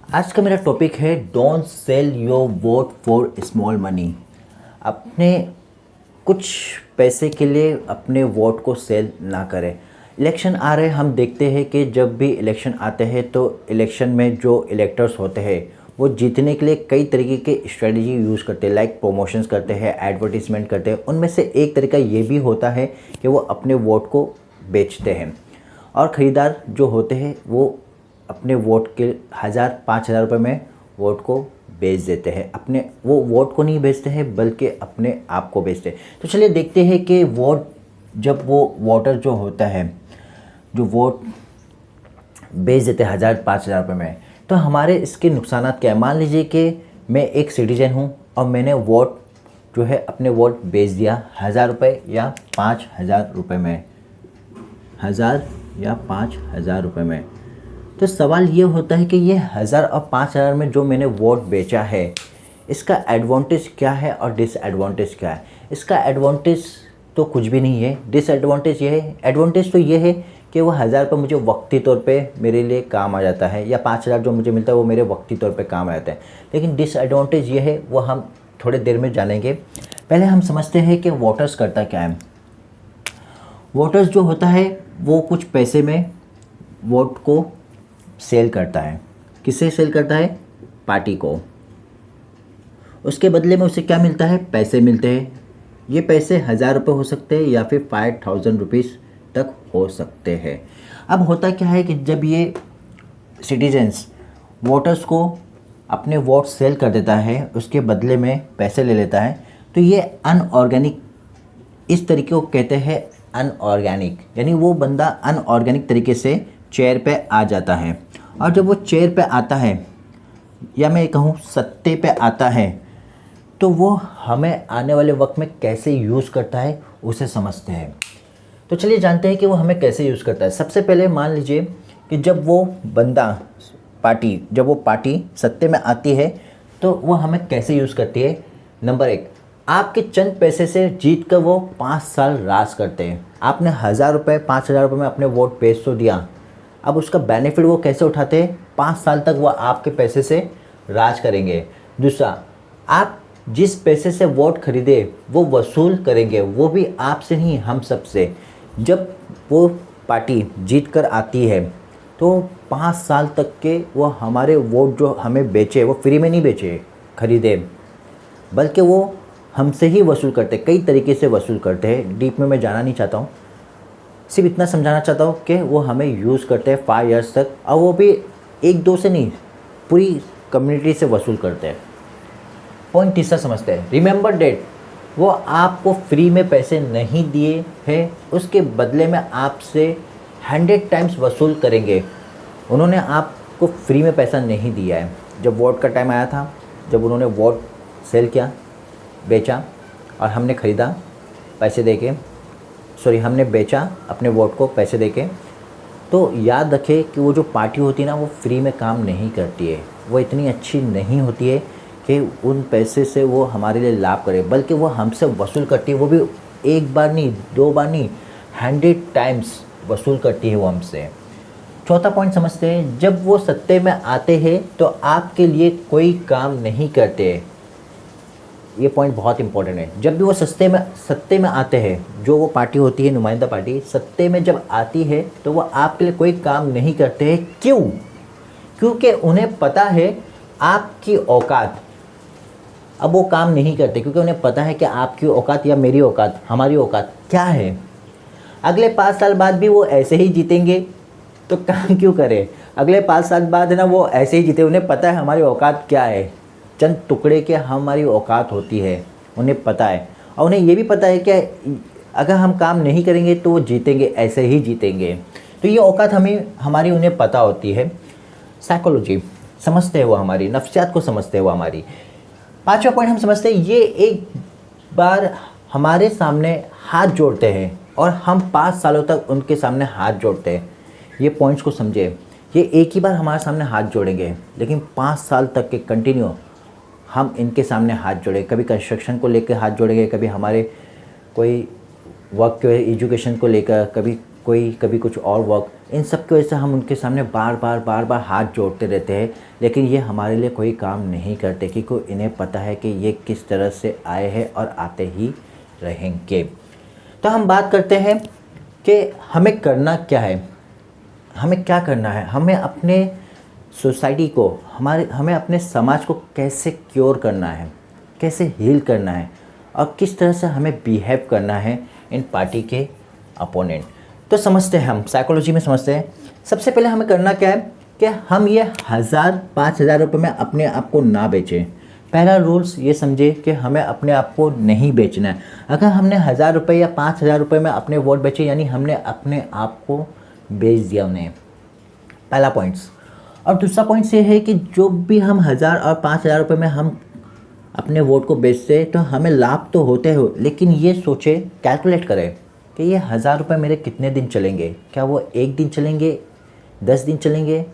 आज का मेरा टॉपिक है don't sell your vote for small money. अपने कुछ पैसे के लिए अपने वोट को सेल ना करें। इलेक्शन आ रहे हैं, हम देखते हैं कि जब भी इलेक्शन आते हैं तो इलेक्शन में जो इलेक्टर्स होते हैं वो जीतने के लिए कई तरीके के स्ट्रेटजी यूज़ करते हैं, लाइक प्रमोशंस करते हैं, एडवर्टीजमेंट करते हैं। उनमें से एक तरीका ये भी होता है कि वो अपने वोट को बेचते हैं और ख़रीदार जो होते हैं वो अपने वोट के 1000-5000 रुपये में वोट को बेच देते हैं। अपने वो वोट को नहीं बेचते हैं बल्कि अपने आप को बेचते हैं। तो चलिए देखते हैं कि वोट, जब वो वोटर जो होता है जो वोट बेच देते हैं 1000-5000 रुपये में, तो हमारे इसके नुकसान क्या है। मान लीजिए कि मैं एक सिटीजन हूँ और मैंने वोट जो है अपने वोट बेच दिया 1000 रुपये या 5000 रुपये में, 1000 या 5000 रुपये में। तो सवाल ये होता है कि ये 1000 और 5000 में जो मैंने वोट बेचा है इसका एडवांटेज क्या है और डिसएडवांटेज क्या है। इसका एडवांटेज तो कुछ भी नहीं है, डिसएडवांटेज ये है। एडवांटेज तो ये है कि वो 1000 रुपये मुझे वक्ती तौर पे मेरे लिए काम आ जाता है, या 5000 जो मुझे मिलता है वो मेरे वक्ती तौर पे काम आ जाता है। लेकिन डिसएडवांटेज ये है, वो हम थोड़े देर में जानेंगे। पहले हम समझते हैं कि वोटर्स करता क्या है। वोटर्स जो होता है वो कुछ पैसे में वोट को सेल करता है। किसे सेल करता है? पार्टी को। उसके बदले में उसे क्या मिलता है? पैसे मिलते हैं। ये पैसे 1000 रुपये हो सकते हैं या फिर 5000 रुपीज़ तक हो सकते हैं। अब होता क्या है कि जब ये सिटीजन्स वोटर्स को अपने वोट सेल कर देता है, उसके बदले में पैसे ले लेता है, तो ये अनऑर्गेनिक, इस तरीके को कहते हैं अनऑर्गेनिक। यानी वो बंदा अनऑर्गेनिक तरीके से चेयर पे आ जाता है। और जब वो चेयर पे आता है, या मैं कहूँ सत्ते पे आता है, तो वो हमें आने वाले वक्त में कैसे यूज़ करता है उसे समझते हैं। तो चलिए जानते हैं कि वो हमें कैसे यूज़ करता है। सबसे पहले मान लीजिए कि जब वो बंदा जब वो पार्टी सत्ते में आती है तो वो हमें कैसे यूज़ करती है। नंबर 1, आपके चंद पैसे से जीत कर वो 5 साल राज करते हैं। आपने 1000 रुपये 5000 रुपये में अपने वोट बेच तो दिया, अब उसका बेनिफिट वो कैसे उठाते हैं? 5 साल तक वो आपके पैसे से राज करेंगे। दूसरा, आप जिस पैसे से वोट खरीदे वो वसूल करेंगे, वो भी आपसे नहीं, हम सब से। जब वो पार्टी जीत कर आती है तो 5 साल तक के वो हमारे वोट जो हमें बेचे वो फ्री में नहीं बेचे, खरीदे, बल्कि वो हमसे ही वसूल करते, कई तरीके से वसूल करते हैं। डीप में मैं जाना नहीं चाहता हूँ, सिर्फ इतना समझाना चाहता हूँ कि वो हमें यूज़ करते हैं 5 इयर्स तक, और वो भी 1-2 से नहीं, पूरी कम्युनिटी से वसूल करते हैं। पॉइंट तीसरा समझते हैं, रिमेंबर डेट। वो आपको फ्री में पैसे नहीं दिए हैं, उसके बदले में आपसे 100 टाइम्स वसूल करेंगे। उन्होंने आपको फ्री में पैसा नहीं दिया है। जब वोट का टाइम आया था, जब उन्होंने वोट सेल किया, बेचा, और हमने ख़रीदा पैसे दे के, हमने बेचा अपने वोट को पैसे देके, तो याद रखें कि वो जो पार्टी होती है ना, वो फ्री में काम नहीं करती है। वो इतनी अच्छी नहीं होती है कि उन पैसे से वो हमारे लिए लाभ करे, बल्कि वो हमसे वसूल करती है। वो भी 1 बार नहीं, 2 बार नहीं, 100 टाइम्स वसूल करती है वो हमसे। चौथा पॉइंट समझते हैं, जब वो सत्ते में आते हैं तो आपके लिए कोई काम नहीं करते। ये पॉइंट बहुत इंपॉर्टेंट है। जब भी वो सत्ते में आते हैं, जो वो पार्टी होती है, नुमाइंदा पार्टी सत्ते में जब आती है तो वो आपके लिए कोई काम नहीं करते हैं। क्यों? क्योंकि उन्हें पता है आपकी औकात। अब वो काम नहीं करते क्योंकि उन्हें पता है कि आपकी औकात या मेरी औकात, हमारी औकात क्या है। अगले 5 साल बाद भी वो ऐसे ही जीतेंगे, तो काम क्यों करें। अगले 5 साल बाद है ना, वो ऐसे ही जीते, उन्हें पता है हमारी औकात क्या है। चंद टुकड़े के हमारी औकात होती है, उन्हें पता है। और उन्हें ये भी पता है कि अगर हम काम नहीं करेंगे तो वो जीतेंगे, ऐसे ही जीतेंगे। तो ये औकात हमारी उन्हें पता होती है। साइकोलॉजी समझते हैं वो, हमारी नफ्सियात को समझते हैं वो हमारी। 5वां पॉइंट हम समझते हैं, ये एक बार हमारे सामने हाथ जोड़ते हैं और हम 5 सालों तक उनके सामने हाथ जोड़ते हैं। ये पॉइंट्स को समझे, ये एक ही बार हमारे सामने हाथ जोड़ेंगे, लेकिन 5 साल तक के कंटिन्यू हम इनके सामने हाथ जोड़े। कभी कंस्ट्रक्शन को लेकर हाथ जोड़ेंगे, कभी हमारे कोई वर्क के एजुकेशन को लेकर, कभी कोई कभी कुछ और वर्क, इन सब की वजह से हम उनके सामने बार बार हाथ जोड़ते रहते हैं, लेकिन ये हमारे लिए कोई काम नहीं करते क्योंकि इन्हें पता है कि ये किस तरह से आए हैं और आते ही रहेंगे। तो हम बात करते हैं कि हमें करना क्या है, हमें क्या करना है, हमें अपने सोसाइटी को, हमें अपने समाज को कैसे क्योर करना है, कैसे हील करना है और किस तरह से हमें बिहेव करना है इन पार्टी के अपोनेंट। तो समझते हैं, हम साइकोलॉजी में समझते हैं। सबसे पहले हमें करना क्या है कि हम ये 1000-5000 रुपये में अपने आप को ना बेचें। पहला रूल्स ये समझे कि हमें अपने आप को नहीं बेचना है। अगर हमने 1000 रुपये या 5000 रुपये में अपने वोट बेचे, यानी हमने अपने आप को बेच दिया उन्हें, पहला पॉइंट्स। और दूसरा पॉइंट्स ये है कि जो भी हम 1000 और 5000 रुपये में हम अपने वोट को बेचते तो हमें लाभ तो होते हो, लेकिन ये सोचे, कैलकुलेट करें कि ये 1000 रुपये मेरे कितने दिन चलेंगे। क्या वो 1 दिन चलेंगे, 10 दिन चलेंगे,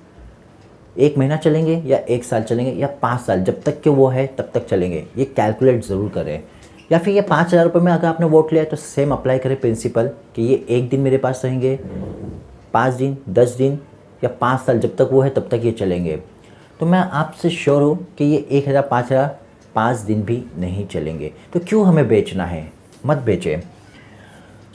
1 महीना चलेंगे या 1 साल चलेंगे या 5 साल, जब तक कि वो है तब तक चलेंगे। ये कैलकुलेट ज़रूर करें। या फिर ये 5000 रुपये में अगर आपने वोट लिया तो सेम अप्लाई करें प्रिंसिपल कि ये 1 दिन मेरे पास रहेंगे, 5 दिन, 10 दिन या 5 साल, जब तक वो है तब तक ये चलेंगे। तो मैं आपसे श्योर हूँ कि ये 1000 5000 5 दिन भी नहीं चलेंगे। तो क्यों हमें बेचना है, मत बेचें।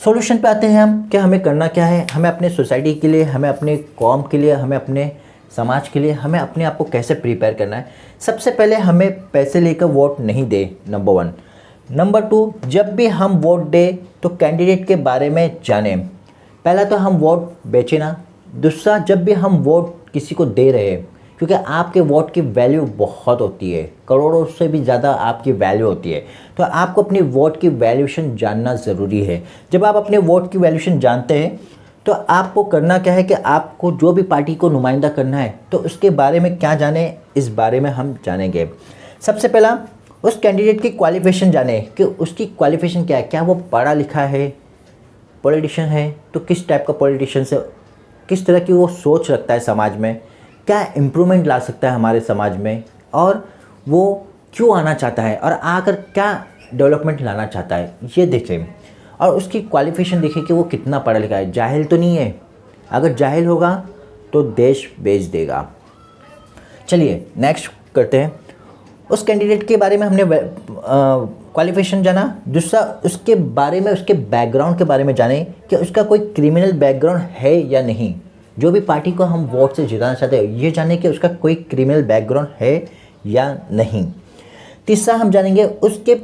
सॉल्यूशन पे आते हैं हम कि हमें करना क्या है। हमें अपने सोसाइटी के लिए, हमें अपने कौम के लिए, हमें अपने समाज के लिए, हमें अपने आप को कैसे प्रिपेयर करना है। सबसे पहले हमें पैसे लेकर वोट नहीं दे, नंबर 1। नंबर 2, जब भी हम वोट दें तो कैंडिडेट के बारे में जानें। पहला तो हम वोट बेचें ना। दूसरा, जब भी हम वोट किसी को दे रहे हैं, क्योंकि आपके वोट की वैल्यू बहुत होती है, करोड़ों से भी ज़्यादा आपकी वैल्यू होती है, तो आपको अपनी वोट की वैल्यूशन जानना ज़रूरी है। जब आप अपने वोट की वैल्यूशन जानते हैं तो आपको करना क्या है कि आपको जो भी पार्टी को नुमाइंदा करना है तो उसके बारे में क्या जाने, इस बारे में हम जानेंगे। सबसे पहला, उस कैंडिडेट की क्वालिफिकेशन जाने कि उसकी क्वालिफिकेशन क्या है। क्या वो पढ़ा लिखा है, पॉलिटिशियन है तो किस टाइप का पॉलिटिशियन से, किस तरह की वो सोच रखता है समाज में, क्या इम्प्रूवमेंट ला सकता है हमारे समाज में, और वो क्यों आना चाहता है और आकर क्या डेवलपमेंट लाना चाहता है, ये देखें। और उसकी क्वालिफिकेशन देखें कि वो कितना पढ़ा लिखा है, जाहिल तो नहीं है। अगर जाहिल होगा तो देश बेच देगा। चलिए नेक्स्ट करते हैं। उस कैंडिडेट के बारे में हमने क्वालिफिकेशन जाना। दूसरा, उसके बारे में, उसके बैकग्राउंड के बारे में जाने कि उसका कोई क्रिमिनल बैकग्राउंड है या नहीं। जो भी पार्टी को हम वोट से जिताना चाहते हैं, ये जाने कि उसका कोई क्रिमिनल बैकग्राउंड है या नहीं। तीसरा, हम जानेंगे उसके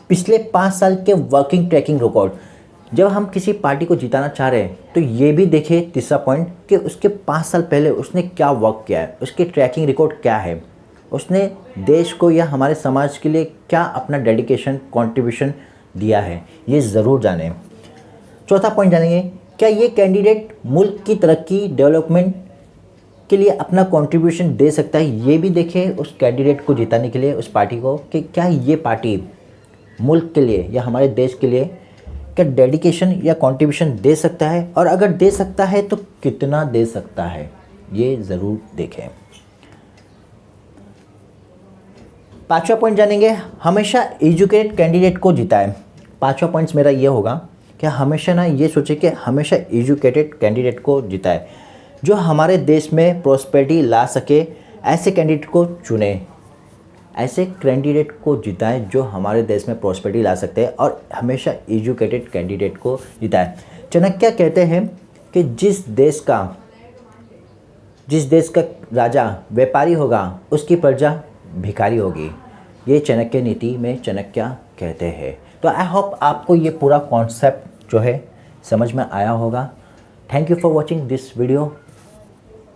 पिछले 5 साल के वर्किंग ट्रैकिंग रिकॉर्ड। जब हम किसी पार्टी को जिताना चाह रहे हैं तो ये भी देखें, तीसरा पॉइंट, कि उसके 5 साल पहले उसने क्या वर्क किया है, उसके ट्रैकिंग रिकॉर्ड क्या है, उसने देश को या हमारे समाज के लिए क्या अपना डेडिकेशन, कंट्रीब्यूशन दिया है, ये ज़रूर जानें। चौथा पॉइंट जानेंगे, क्या ये कैंडिडेट मुल्क की तरक्की, डेवलपमेंट के लिए अपना कंट्रीब्यूशन दे सकता है। ये भी देखें उस कैंडिडेट को जिताने के लिए, उस पार्टी को, कि क्या ये पार्टी मुल्क के लिए या हमारे देश के लिए क्या डेडिकेशन या कंट्रीब्यूशन दे सकता है, और अगर दे सकता है तो कितना दे सकता है, ये ज़रूर देखें। पांचवा पॉइंट जानेंगे, हमेशा एजुकेटेड कैंडिडेट को जिताएं। पांचवा पॉइंट्स मेरा ये होगा कि हमेशा ना ये सोचे कि हमेशा एजुकेटेड कैंडिडेट को जिताए, जो हमारे देश में प्रॉस्पेरिटी ला सके। ऐसे कैंडिडेट को चुने, ऐसे कैंडिडेट को जिताएं जो हमारे देश में प्रॉस्पेरिटी ला सकते हैं, और हमेशा एजुकेटेड कैंडिडेट को जिताएं। चाणक्य कहते हैं कि जिस देश का राजा व्यापारी होगा उसकी प्रजा भिखारी होगी। ये चाणक्य नीति में चाणक्य कहते हैं। तो आई होप आपको ये पूरा कॉन्सेप्ट जो है समझ में आया होगा। Thank you for watching this video.